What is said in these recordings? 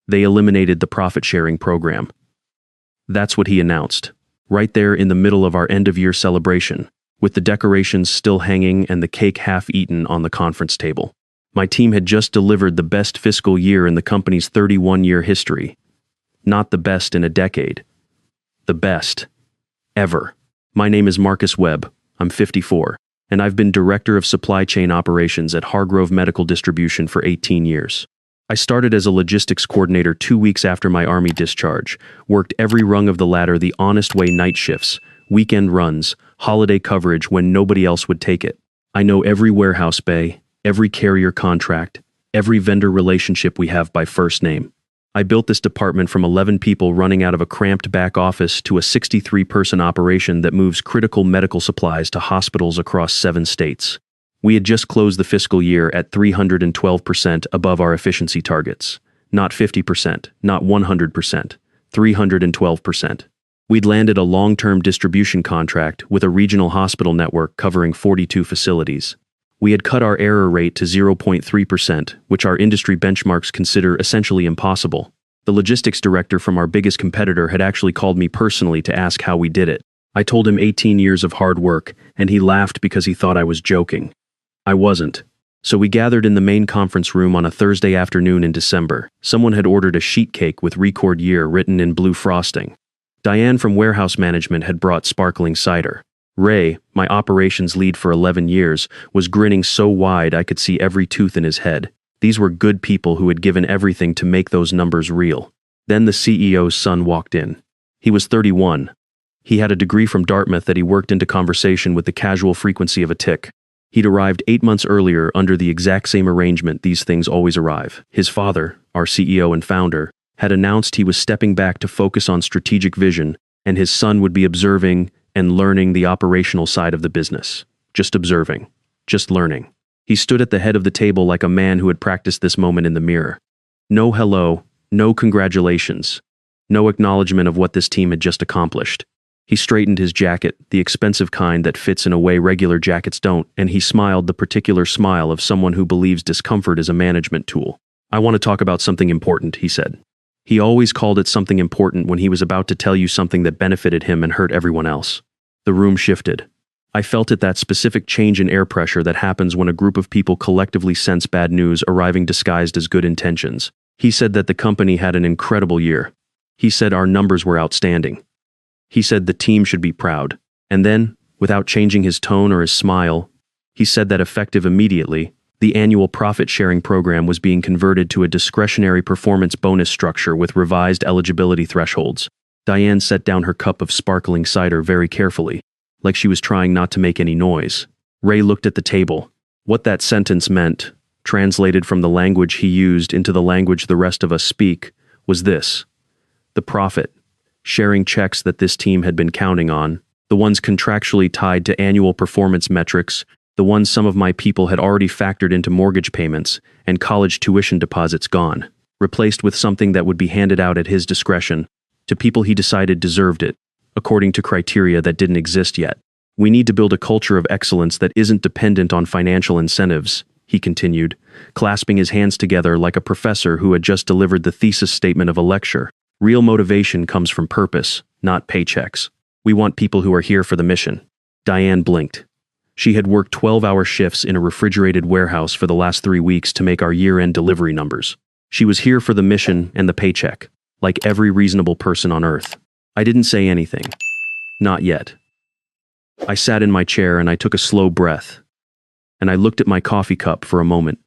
They eliminated the profit-sharing program. That's what he announced, right there in the middle of our end-of-year celebration, with the decorations still hanging and the cake half-eaten on the conference table. My team had just delivered the best fiscal year in the company's 31-year history. Not the best in a decade. The best. Ever. My name is Marcus Webb. I'm 54, and I've been Director of Supply Chain Operations at Hargrove Medical Distribution for 18 years. I started as a logistics coordinator 2 weeks after my Army discharge, worked every rung of the ladder the honest way: night shifts, weekend runs, holiday coverage when nobody else would take it. I know every warehouse bay, every carrier contract, every vendor relationship we have by first name. I built this department from 11 people running out of a cramped back office to a 63-person operation that moves critical medical supplies to hospitals across 7 states. We had just closed the fiscal year at 312% above our efficiency targets. Not 50%, not 100%, 312%. We'd landed a long-term distribution contract with a regional hospital network covering 42 facilities. We had cut our error rate to 0.3%, which our industry benchmarks consider essentially impossible. The logistics director from our biggest competitor had actually called me personally to ask how we did it. I told him 18 years of hard work, and he laughed because he thought I was joking. I wasn't. So we gathered in the main conference room on a Thursday afternoon in December. Someone had ordered a sheet cake with record year written in blue frosting. Diane from warehouse management had brought sparkling cider. Ray, my operations lead for 11 years, was grinning so wide I could see every tooth in his head. These were good people who had given everything to make those numbers real. Then the CEO's son walked in. He was 31. He had a degree from Dartmouth that he worked into conversation with the casual frequency of a tick. He'd arrived 8 months earlier under the exact same arrangement these things always arrive. His father, our CEO and founder, had announced he was stepping back to focus on strategic vision, and his son would be observing and learning the operational side of the business. Just observing. Just learning. He stood at the head of the table like a man who had practiced this moment in the mirror. No hello, no congratulations, no acknowledgement of what this team had just accomplished. He straightened his jacket, the expensive kind that fits in a way regular jackets don't, and he smiled the particular smile of someone who believes discomfort is a management tool. I want to talk about something important, he said. He always called it something important when he was about to tell you something that benefited him and hurt everyone else. The room shifted. I felt it, that specific change in air pressure that happens when a group of people collectively sense bad news arriving disguised as good intentions. He said that the company had an incredible year. He said our numbers were outstanding. He said the team should be proud. And then, without changing his tone or his smile, he said that effective immediately, the annual profit-sharing program was being converted to a discretionary performance bonus structure with revised eligibility thresholds. Diane set down her cup of sparkling cider very carefully, like she was trying not to make any noise. Ray looked at the table. What that sentence meant, translated from the language he used into the language the rest of us speak, was this. The profit-sharing checks that this team had been counting on, the ones contractually tied to annual performance metrics, the ones some of my people had already factored into mortgage payments and college tuition deposits gone, replaced with something that would be handed out at his discretion to people he decided deserved it, according to criteria that didn't exist yet. We need to build a culture of excellence that isn't dependent on financial incentives, he continued, clasping his hands together like a professor who had just delivered the thesis statement of a lecture. Real motivation comes from purpose, not paychecks. We want people who are here for the mission. Diane blinked. She had worked 12-hour shifts in a refrigerated warehouse for the last 3 weeks to make our year-end delivery numbers. She was here for the mission and the paycheck, like every reasonable person on Earth. I didn't say anything. Not yet. I sat in my chair and I took a slow breath. And I looked at my coffee cup for a moment.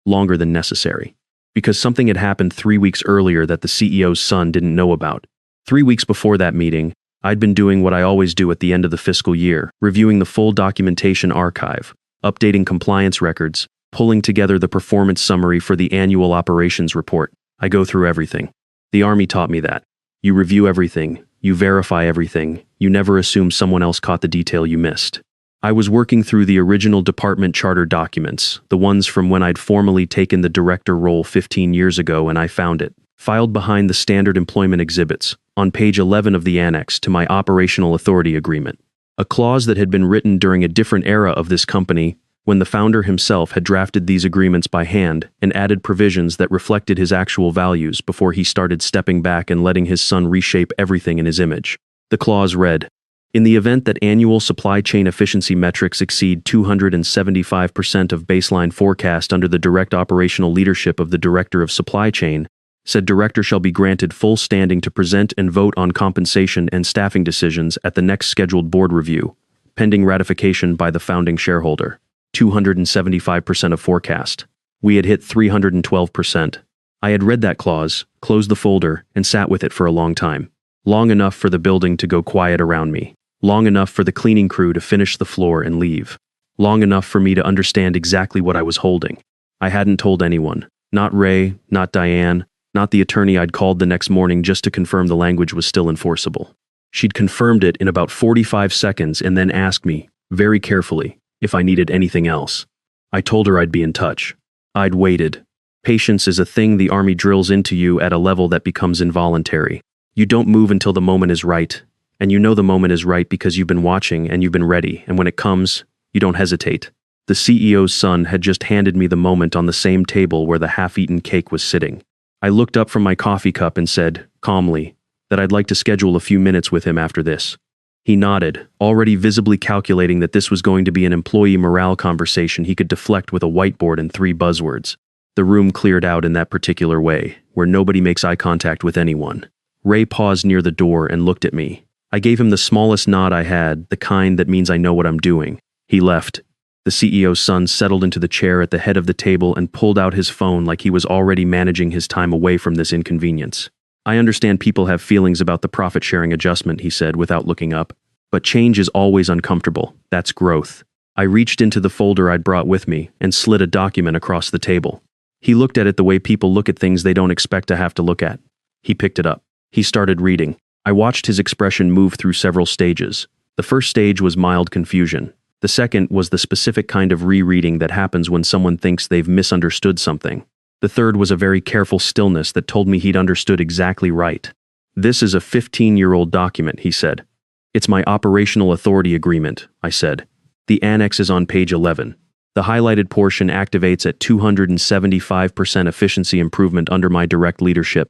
Longer than necessary. Because something had happened 3 weeks earlier that the CEO's son didn't know about. 3 weeks before that meeting, I'd been doing what I always do at the end of the fiscal year, reviewing the full documentation archive, updating compliance records, pulling together the performance summary for the annual operations report. I go through everything. The Army taught me that. You review everything, you verify everything, you never assume someone else caught the detail you missed. I was working through the original department charter documents, the ones from when I'd formally taken the director role 15 years ago, and I found it, filed behind the standard employment exhibits, on page 11 of the annex to my operational authority agreement. A clause that had been written during a different era of this company, when the founder himself had drafted these agreements by hand and added provisions that reflected his actual values before he started stepping back and letting his son reshape everything in his image. The clause read, "In the event that annual supply chain efficiency metrics exceed 275% of baseline forecast under the direct operational leadership of the Director of Supply Chain, said director shall be granted full standing to present and vote on compensation and staffing decisions at the next scheduled board review, pending ratification by the founding shareholder." 275% of forecast. We had hit 312%. I had read that clause, closed the folder, and sat with it for a long time. Long enough for the building to go quiet around me. Long enough for the cleaning crew to finish the floor and leave. Long enough for me to understand exactly what I was holding. I hadn't told anyone. Not Ray, not Diane, not the attorney I'd called the next morning just to confirm the language was still enforceable. She'd confirmed it in about 45 seconds and then asked me, very carefully, if I needed anything else. I told her I'd be in touch. I'd waited. Patience is a thing the Army drills into you at a level that becomes involuntary. You don't move until the moment is right, and you know the moment is right because you've been watching and you've been ready, and when it comes, you don't hesitate. The CEO's son had just handed me the moment on the same table where the half-eaten cake was sitting. I looked up from my coffee cup and said, calmly, that I'd like to schedule a few minutes with him after this. He nodded, already visibly calculating that this was going to be an employee morale conversation he could deflect with a whiteboard and 3 buzzwords. The room cleared out in that particular way, where nobody makes eye contact with anyone. Ray paused near the door and looked at me. I gave him the smallest nod I had, the kind that means I know what I'm doing. He left. The CEO's son settled into the chair at the head of the table and pulled out his phone like he was already managing his time away from this inconvenience. "I understand people have feelings about the profit-sharing adjustment," he said without looking up. "But change is always uncomfortable. That's growth." I reached into the folder I'd brought with me and slid a document across the table. He looked at it the way people look at things they don't expect to have to look at. He picked it up. He started reading. I watched his expression move through several stages. The first stage was mild confusion. The second was the specific kind of rereading that happens when someone thinks they've misunderstood something. The third was a very careful stillness that told me he'd understood exactly right. "This is a 15-year-old document," he said. "It's my operational authority agreement," I said. "The annex is on page 11. The highlighted portion activates at 275% efficiency improvement under my direct leadership.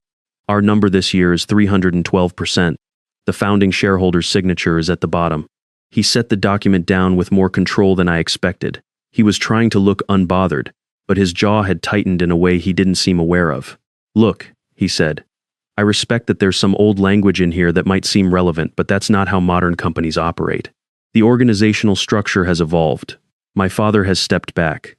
Our number this year is 312%. The founding shareholder's signature is at the bottom." He set the document down with more control than I expected. He was trying to look unbothered, but his jaw had tightened in a way he didn't seem aware of. "Look," he said, "I respect that there's some old language in here that might seem relevant, but that's not how modern companies operate. The organizational structure has evolved. My father has stepped back.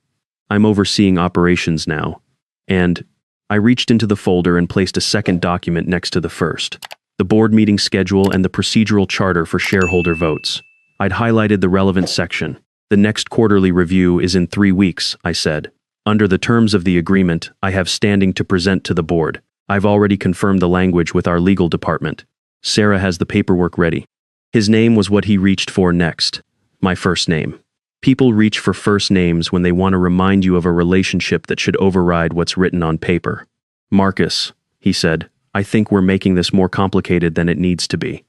I'm overseeing operations now. And..." I reached into the folder and placed a second document next to the first. The board meeting schedule and the procedural charter for shareholder votes. I'd highlighted the relevant section. "The next quarterly review is in 3 weeks, I said. "Under the terms of the agreement, I have standing to present to the board. I've already confirmed the language with our legal department. Sarah has the paperwork ready." His name was what he reached for next. My first name. People reach for first names when they want to remind you of a relationship that should override what's written on paper. "Marcus," he said, "I think we're making this more complicated than it needs to be."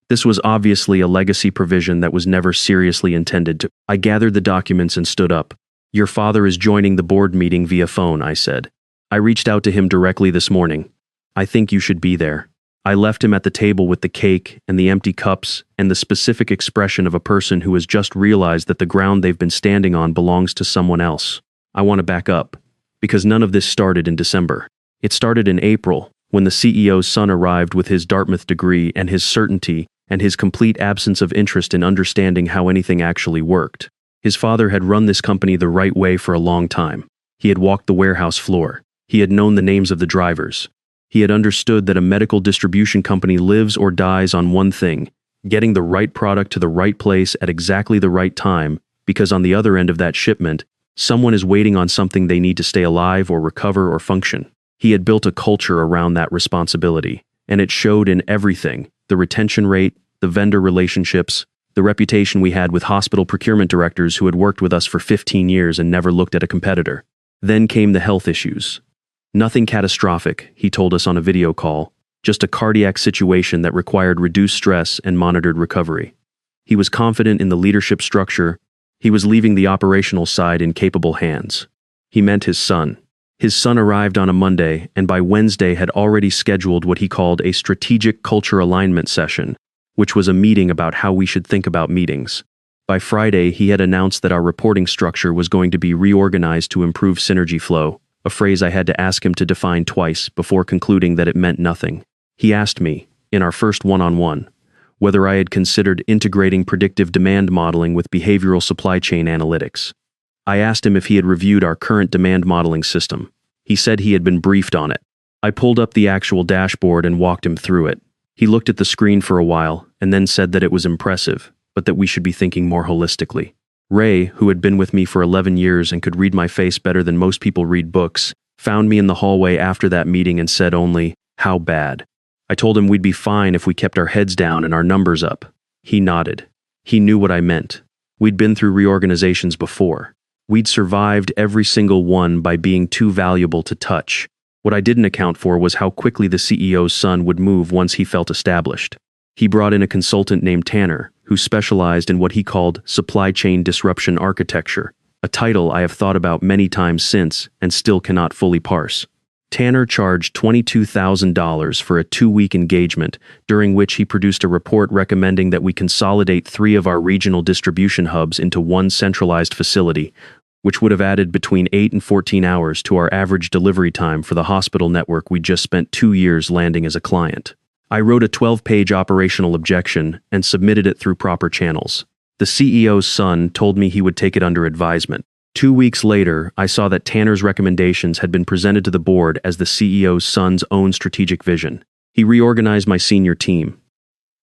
This was obviously a legacy provision that was never seriously intended to. I gathered the documents and stood up. "Your father is joining the board meeting via phone," I said. "I reached out to him directly this morning. I think you should be there." I left him at the table with the cake and the empty cups and the specific expression of a person who has just realized that the ground they've been standing on belongs to someone else. I want to back up, because none of this started in December. It started in April, when the CEO's son arrived with his Dartmouth degree and his certainty and his complete absence of interest in understanding how anything actually worked. His father had run this company the right way for a long time. He had walked the warehouse floor. He had known the names of the drivers. He had understood that a medical distribution company lives or dies on one thing: getting the right product to the right place at exactly the right time, because on the other end of that shipment, someone is waiting on something they need to stay alive or recover or function. He had built a culture around that responsibility, and it showed in everything: the retention rate, the vendor relationships, the reputation we had with hospital procurement directors who had worked with us for 15 years and never looked at a competitor. Then came the health issues. Nothing catastrophic, he told us on a video call, just a cardiac situation that required reduced stress and monitored recovery. He was confident in the leadership structure, He was leaving the operational side in capable hands. He meant his son. His son arrived on a Monday and by Wednesday had already scheduled what he called a strategic culture alignment session, which was a meeting about how we should think about meetings. By Friday, he had announced that our reporting structure was going to be reorganized to improve synergy flow, a phrase I had to ask him to define twice before concluding that it meant nothing. He asked me, in our first one-on-one, whether I had considered integrating predictive demand modeling with behavioral supply chain analytics. I asked him if he had reviewed our current demand modeling system. He said he had been briefed on it. I pulled up the actual dashboard and walked him through it. He looked at the screen for a while and then said that it was impressive, but that we should be thinking more holistically. Ray, who had been with me for 11 years and could read my face better than most people read books, found me in the hallway after that meeting and said only, "How bad?" I told him we'd be fine if we kept our heads down and our numbers up. He nodded. He knew what I meant. We'd been through reorganizations before. We'd survived every single one by being too valuable to touch. What I didn't account for was how quickly the CEO's son would move once he felt established. He brought in a consultant named Tanner, who specialized in what he called supply chain disruption architecture, a title I have thought about many times since and still cannot fully parse. Tanner charged $22,000 for a 2-week engagement, during which he produced a report recommending that we consolidate 3 of our regional distribution hubs into one centralized facility, which would have added between 8 and 14 hours to our average delivery time for the hospital network we'd just spent 2 years landing as a client. I wrote a 12-page operational objection and submitted it through proper channels. The CEO's son told me he would take it under advisement. 2 weeks later, I saw that Tanner's recommendations had been presented to the board as the CEO's son's own strategic vision. He reorganized my senior team.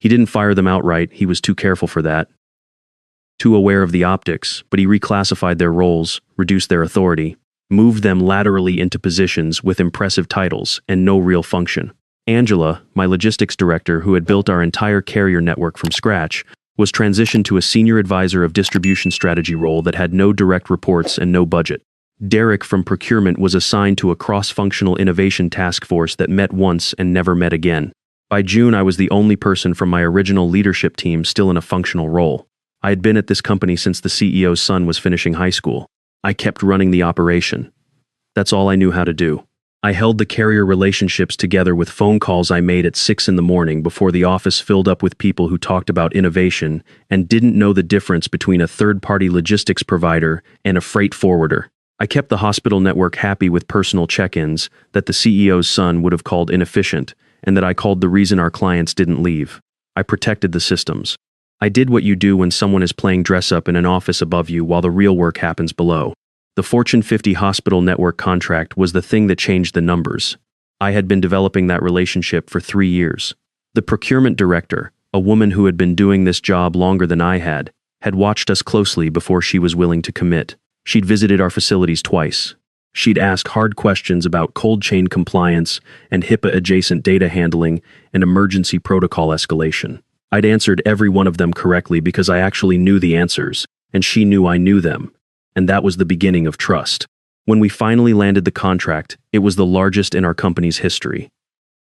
He didn't fire them outright, he was too careful for that. Too aware of the optics, but he reclassified their roles, reduced their authority, moved them laterally into positions with impressive titles and no real function. Angela, my logistics director who had built our entire carrier network from scratch, was transitioned to a senior advisor of distribution strategy role that had no direct reports and no budget. Derek from procurement was assigned to a cross-functional innovation task force that met once and never met again. By June, I was the only person from my original leadership team still in a functional role. I had been at this company since the CEO's son was finishing high school. I kept running the operation. That's all I knew how to do. I held the carrier relationships together with phone calls I made at 6 in the morning before the office filled up with people who talked about innovation and didn't know the difference between a third-party logistics provider and a freight forwarder. I kept the hospital network happy with personal check-ins that the CEO's son would have called inefficient and that I called the reason our clients didn't leave. I protected the systems. I did what you do when someone is playing dress-up in an office above you while the real work happens below. The Fortune 50 hospital network contract was the thing that changed the numbers. I had been developing that relationship for 3 years. The procurement director, a woman who had been doing this job longer than I had watched us closely before she was willing to commit. She'd visited our facilities twice. She'd asked hard questions about cold chain compliance and HIPAA-adjacent data handling and emergency protocol escalation. I'd answered every one of them correctly because I actually knew the answers, and she knew I knew them. And that was the beginning of trust. When we finally landed the contract, it was the largest in our company's history.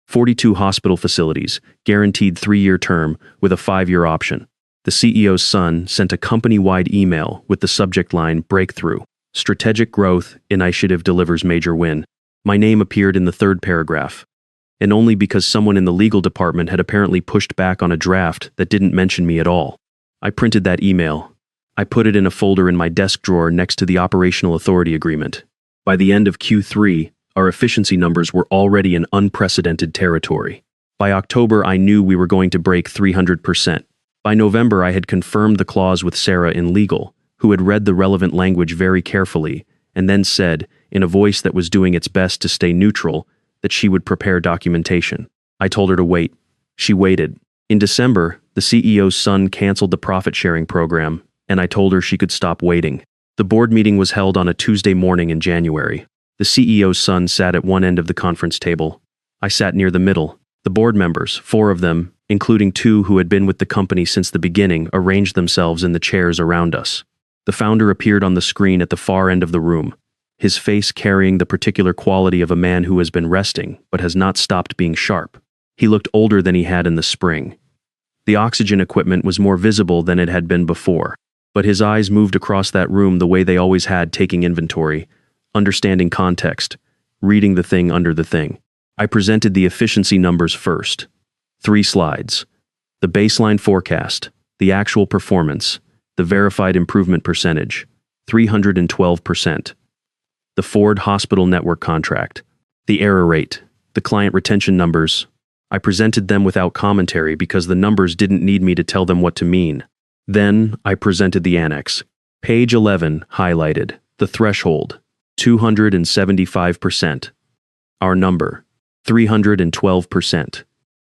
42 hospital facilities, guaranteed 3-year term with a 5-year option. The CEO's son sent a company-wide email with the subject line Breakthrough. Strategic growth, initiative delivers major win. My name appeared in the 3rd paragraph. And only because someone in the legal department had apparently pushed back on a draft that didn't mention me at all. I printed that email. I put it in a folder in my desk drawer next to the operational authority agreement. By the end of Q3, our efficiency numbers were already in unprecedented territory. By October, I knew we were going to break 300%. By November, I had confirmed the clause with Sarah in legal, who had read the relevant language very carefully, and then said, in a voice that was doing its best to stay neutral, that she would prepare documentation. I told her to wait. She waited. In December, the CEO's son canceled the profit-sharing program, and I told her she could stop waiting. The board meeting was held on a Tuesday morning in January. The CEO's son sat at one end of the conference table. I sat near the middle. The board members, 4 of them, including 2 who had been with the company since the beginning, arranged themselves in the chairs around us. The founder appeared on the screen at the far end of the room, his face carrying the particular quality of a man who has been resting but has not stopped being sharp. He looked older than he had in the spring. The oxygen equipment was more visible than it had been before. But his eyes moved across that room the way they always had, taking inventory, understanding context, reading the thing under the thing. I presented the efficiency numbers first. 3 slides. The baseline forecast, the actual performance, the verified improvement percentage, 312%. The Ford Hospital Network contract, the error rate, the client retention numbers. I presented them without commentary because the numbers didn't need me to tell them what to mean. Then I presented the annex. Page 11 highlighted, the threshold, 275%. Our number, 312%.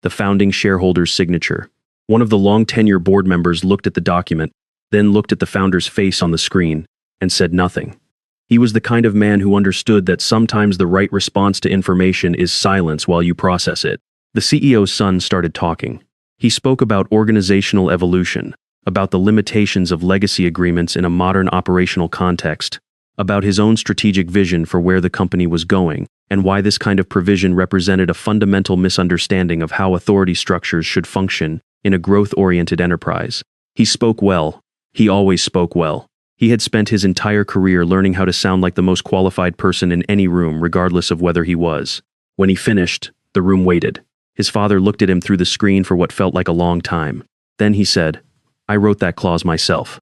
The founding shareholder's signature. One of the long-tenure board members looked at the document, then looked at the founder's face on the screen, and said nothing. He was the kind of man who understood that sometimes the right response to information is silence while you process it. The CEO's son started talking. He spoke about organizational evolution, about the limitations of legacy agreements in a modern operational context, about his own strategic vision for where the company was going, and why this kind of provision represented a fundamental misunderstanding of how authority structures should function in a growth-oriented enterprise. He spoke well. He always spoke well. He had spent his entire career learning how to sound like the most qualified person in any room, regardless of whether he was. When he finished, the room waited. His father looked at him through the screen for what felt like a long time. Then he said, "I wrote that clause myself.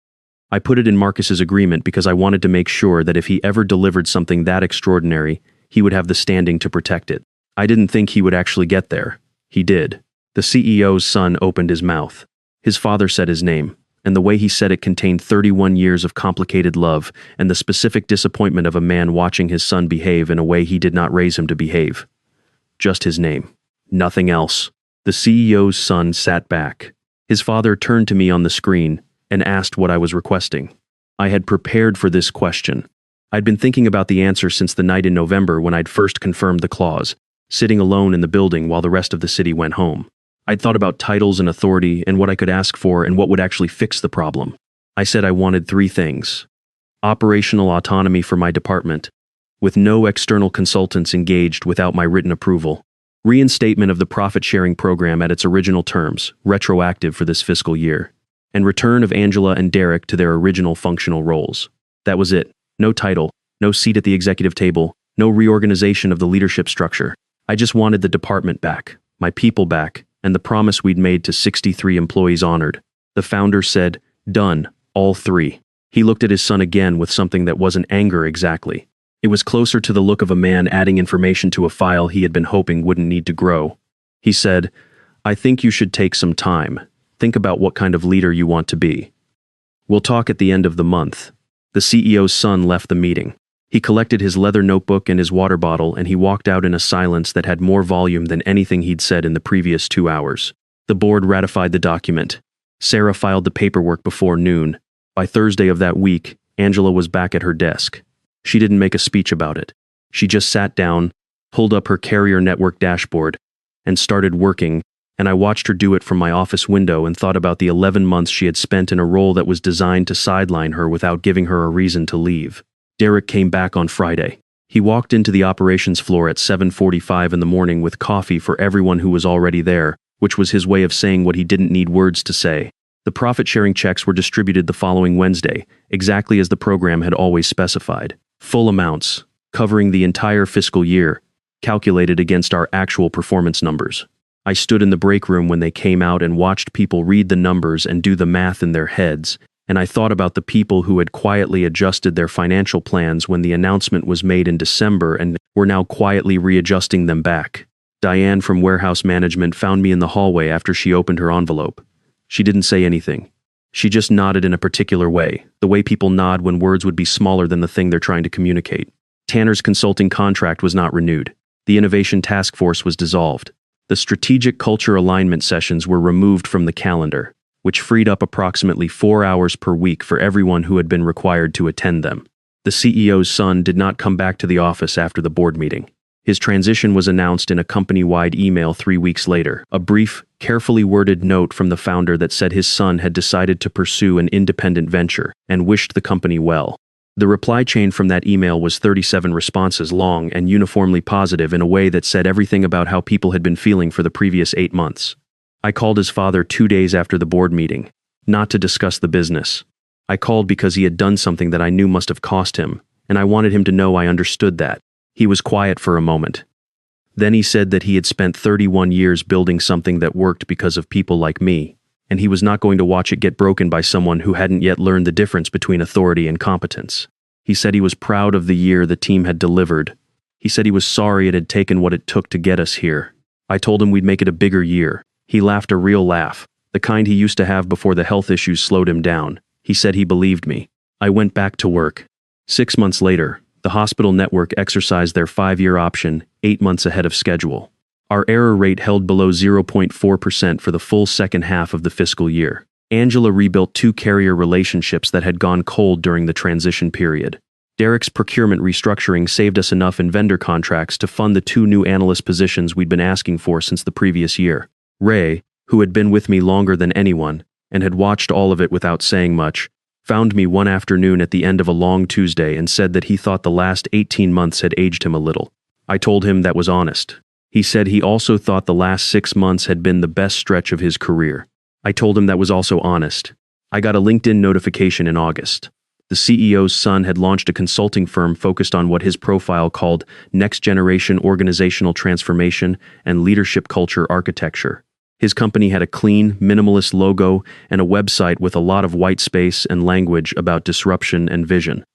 I put it in Marcus's agreement because I wanted to make sure that if he ever delivered something that extraordinary, he would have the standing to protect it. I didn't think he would actually get there. He did." The CEO's son opened his mouth. His father said his name, and the way he said it contained 31 years of complicated love and the specific disappointment of a man watching his son behave in a way he did not raise him to behave. Just his name. Nothing else. The CEO's son sat back. His father turned to me on the screen and asked what I was requesting. I had prepared for this question. I'd been thinking about the answer since the night in November when I'd first confirmed the clause, sitting alone in the building while the rest of the city went home. I'd thought about titles and authority and what I could ask for and what would actually fix the problem. I said I wanted 3 things. Operational autonomy for my department, with no external consultants engaged without my written approval. Reinstatement of the profit-sharing program at its original terms, retroactive for this fiscal year. And return of Angela and Derek to their original functional roles. That was it. No title, no seat at the executive table, no reorganization of the leadership structure. I just wanted the department back, my people back, and the promise we'd made to 63 employees honored. The founder said, "Done, all 3. He looked at his son again with something that wasn't anger exactly. It was closer to the look of a man adding information to a file he had been hoping wouldn't need to grow. He said, "I think you should take some time. Think about what kind of leader you want to be. We'll talk at the end of the month." The CEO's son left the meeting. He collected his leather notebook and his water bottle, and he walked out in a silence that had more volume than anything he'd said in the previous 2 hours. The board ratified the document. Sarah filed the paperwork before noon. By Thursday of that week, Angela was back at her desk. She didn't make a speech about it. She just sat down, pulled up her carrier network dashboard, and started working, and I watched her do it from my office window and thought about the 11 months she had spent in a role that was designed to sideline her without giving her a reason to leave. Derek came back on Friday. He walked into the operations floor at 7:45 in the morning with coffee for everyone who was already there, which was his way of saying what he didn't need words to say. The profit-sharing checks were distributed the following Wednesday, exactly as the program had always specified. Full amounts, covering the entire fiscal year, calculated against our actual performance numbers. I stood in the break room when they came out and watched people read the numbers and do the math in their heads, and I thought about the people who had quietly adjusted their financial plans when the announcement was made in December and were now quietly readjusting them back. Diane from warehouse management found me in the hallway after she opened her envelope. She didn't say anything. She just nodded in a particular way, the way people nod when words would be smaller than the thing they're trying to communicate. Tanner's consulting contract was not renewed. The innovation task force was dissolved. The strategic culture alignment sessions were removed from the calendar, which freed up approximately 4 hours per week for everyone who had been required to attend them. The CEO's son did not come back to the office after the board meeting. His transition was announced in a company-wide email 3 weeks later, a brief, carefully worded note from the founder that said his son had decided to pursue an independent venture and wished the company well. The reply chain from that email was 37 responses long and uniformly positive in a way that said everything about how people had been feeling for the previous 8 months. I called his father 2 days after the board meeting, not to discuss the business, I called because he had done something that I knew must have cost him, and I wanted him to know I understood that. He was quiet for a moment. Then he said that he had spent 31 years building something that worked because of people like me, and he was not going to watch it get broken by someone who hadn't yet learned the difference between authority and competence. He said he was proud of the year the team had delivered. He said he was sorry it had taken what it took to get us here. I told him we'd make it a bigger year. He laughed a real laugh, the kind he used to have before the health issues slowed him down. He said he believed me. I went back to work. 6 months later, the hospital network exercised their 5-year option, 8 months ahead of schedule. Our error rate held below 0.4% for the full second half of the fiscal year. Angela rebuilt 2 carrier relationships that had gone cold during the transition period. Derek's procurement restructuring saved us enough in vendor contracts to fund the 2 new analyst positions we'd been asking for since the previous year. Ray, who had been with me longer than anyone, and had watched all of it without saying much, found me one afternoon at the end of a long Tuesday and said that he thought the last 18 months had aged him a little. I told him that was honest. He said he also thought the last 6 months had been the best stretch of his career. I told him that was also honest. I got a LinkedIn notification in August. The CEO's son had launched a consulting firm focused on what his profile called next-generation organizational transformation and leadership culture architecture. His company had a clean, minimalist logo and a website with a lot of white space and language about disruption and vision.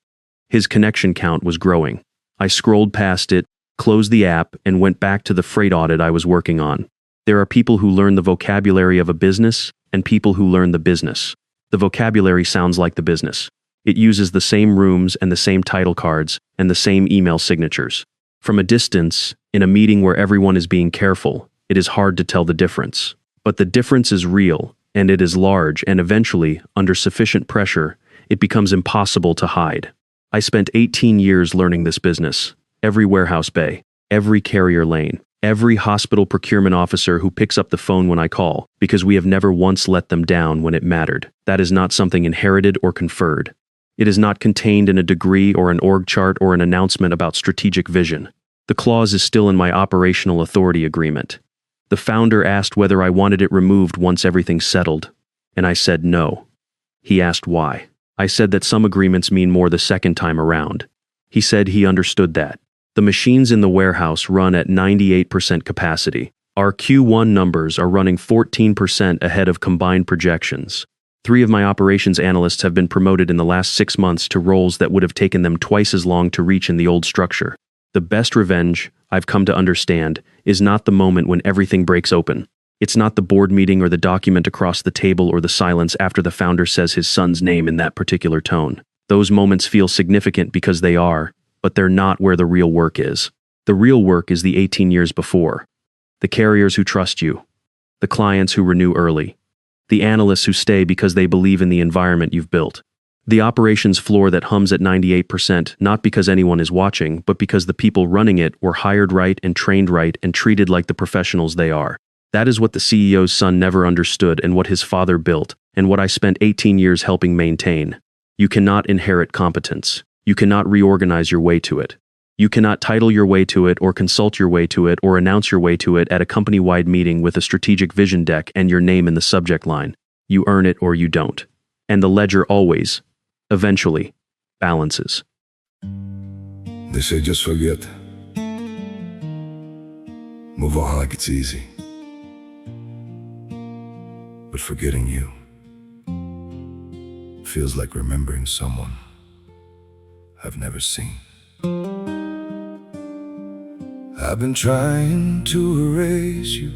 His connection count was growing. I scrolled past it, closed the app, and went back to the freight audit I was working on. There are people who learn the vocabulary of a business and people who learn the business. The vocabulary sounds like the business. It uses the same rooms and the same title cards and the same email signatures. From a distance, in a meeting where everyone is being careful, it is hard to tell the difference. But the difference is real, and it is large, and eventually, under sufficient pressure, it becomes impossible to hide. I spent 18 years learning this business. Every warehouse bay, every carrier lane, every hospital procurement officer who picks up the phone when I call, because we have never once let them down when it mattered. That is not something inherited or conferred. It is not contained in a degree or an org chart or an announcement about strategic vision. The clause is still in my operational authority agreement. The founder asked whether I wanted it removed once everything's settled, and I said no. He asked why. I said that some agreements mean more the second time around. He said he understood that. The machines in the warehouse run at 98% capacity. Our Q1 numbers are running 14% ahead of combined projections. 3 of my operations analysts have been promoted in the last 6 months to roles that would have taken them twice as long to reach in the old structure. The best revenge, I've come to understand, is not the moment when everything breaks open. It's not the board meeting or the document across the table or the silence after the founder says his son's name in that particular tone. Those moments feel significant because they are, but they're not where the real work is. The real work is the 18 years before. The carriers who trust you. The clients who renew early. The analysts who stay because they believe in the environment you've built. The operations floor that hums at 98%, not because anyone is watching, but because the people running it were hired right and trained right and treated like the professionals they are. That is what the CEO's son never understood and what his father built, and what I spent 18 years helping maintain. You cannot inherit competence. You cannot reorganize your way to it. You cannot title your way to it or consult your way to it or announce your way to it at a company-wide meeting with a strategic vision deck and your name in the subject line. You earn it or you don't. And the ledger always, eventually, balances. They say just forget. Move on like it's easy. But forgetting you feels like remembering someone I've never seen. I've been trying to erase you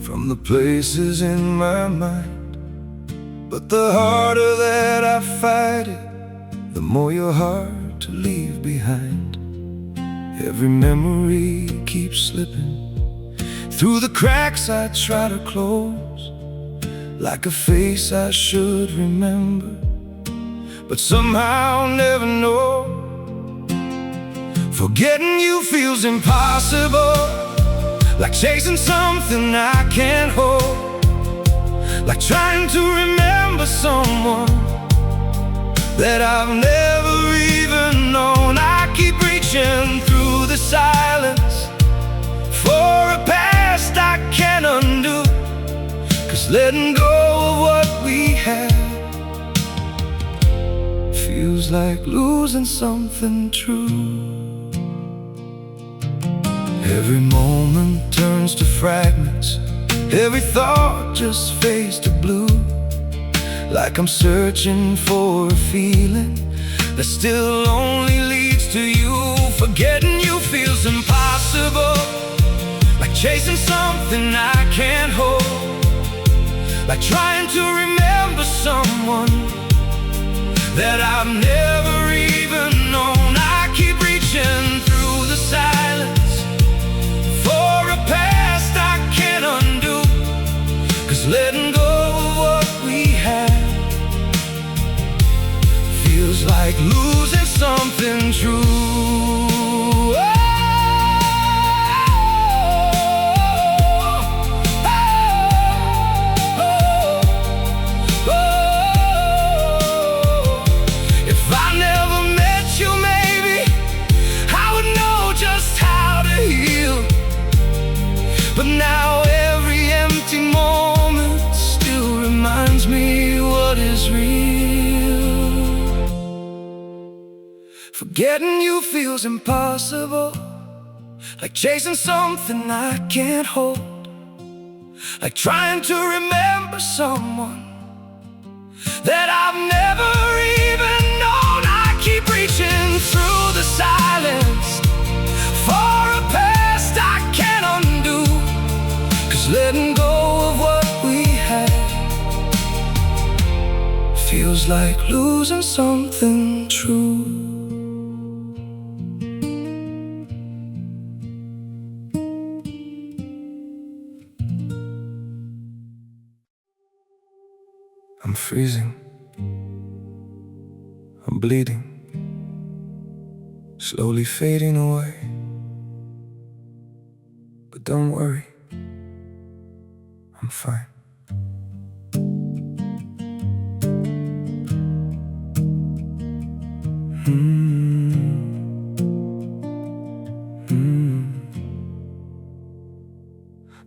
from the places in my mind, but the harder that I fight it, the more you're hard to leave behind. Every memory keeps slipping through the cracks I try to close, like a face I should remember, but somehow never know. Forgetting you feels impossible, like chasing something I can't hold, like trying to remember someone that I've never even known. I keep reaching through the silence for a past I can't undo, 'cause letting go of what we had like losing something true. Every moment turns to fragments, every thought just fades to blue. Like I'm searching for a feeling that still only leads to you. Forgetting you feels impossible, like chasing something I can't hold. Like trying to remember someone that I've never even known. I keep reaching through the silence for a past I can't undo. 'Cause letting go of what we had feels like losing something true. But now every empty moment still reminds me what is real. Forgetting you feels impossible, like chasing something I can't hold. Like trying to remember someone that I've never even known. I keep reaching through the silence for a past I can't undo. 'Cause letting go of what we had feels like losing something true. I'm freezing, I'm bleeding, slowly fading away. But don't worry, I'm fine.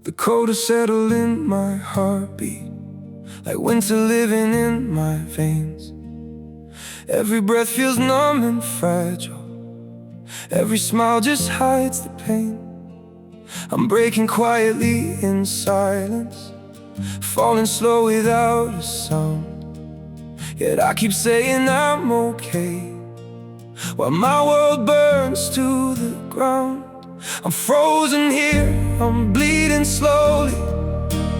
The cold has settled in my heartbeat, like winter living in my veins. Every breath feels numb and fragile, every smile just hides the pain. I'm breaking quietly in silence, falling slow without a sound. Yet I keep saying I'm okay, while my world burns to the ground. I'm frozen here, I'm bleeding slowly,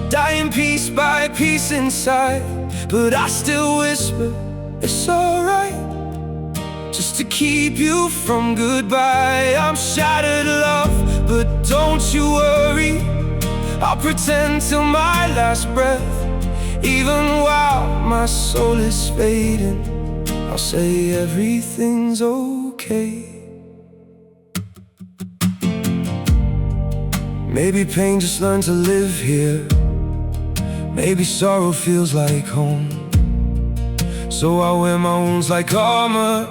dying piece by piece inside. But I still whisper, it's alright, just to keep you from goodbye. I'm shattered, love, but don't you worry, I'll pretend till my last breath. Even while my soul is fading, I'll say everything's okay. Maybe pain just learned to live here, maybe sorrow feels like home. So I wear my wounds like armor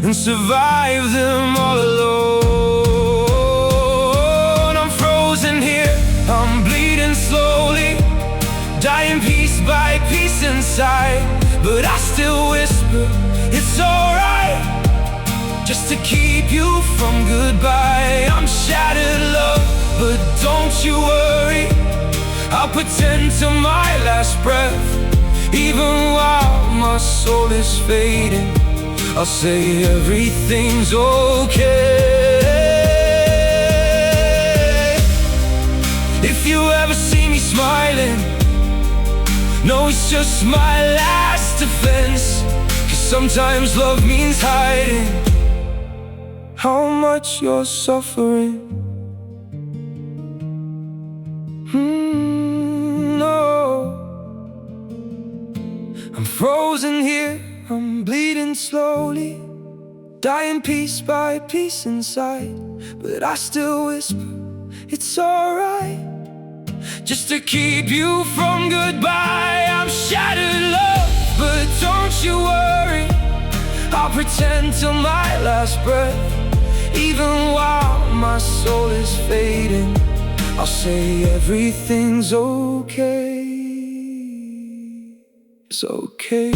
and survive them all alone. I'm frozen here, I'm bleeding slowly, dying piece by piece inside. But I still whisper, it's alright, just to keep you from goodbye. I'm shattered, love, but don't you worry, I'll pretend till my last breath. Even while my soul is fading, I'll say everything's okay. If you ever see me smiling, know it's just my last defense. 'Cause sometimes love means hiding how much you're suffering. No, I'm frozen here, I'm bleeding slowly, dying piece by piece inside. But I still whisper, it's alright, just to keep you from goodbye. I'm shattered, love, but don't you worry, I'll pretend till my last breath. Even while my soul is fading, I'll say everything's okay. It's okay.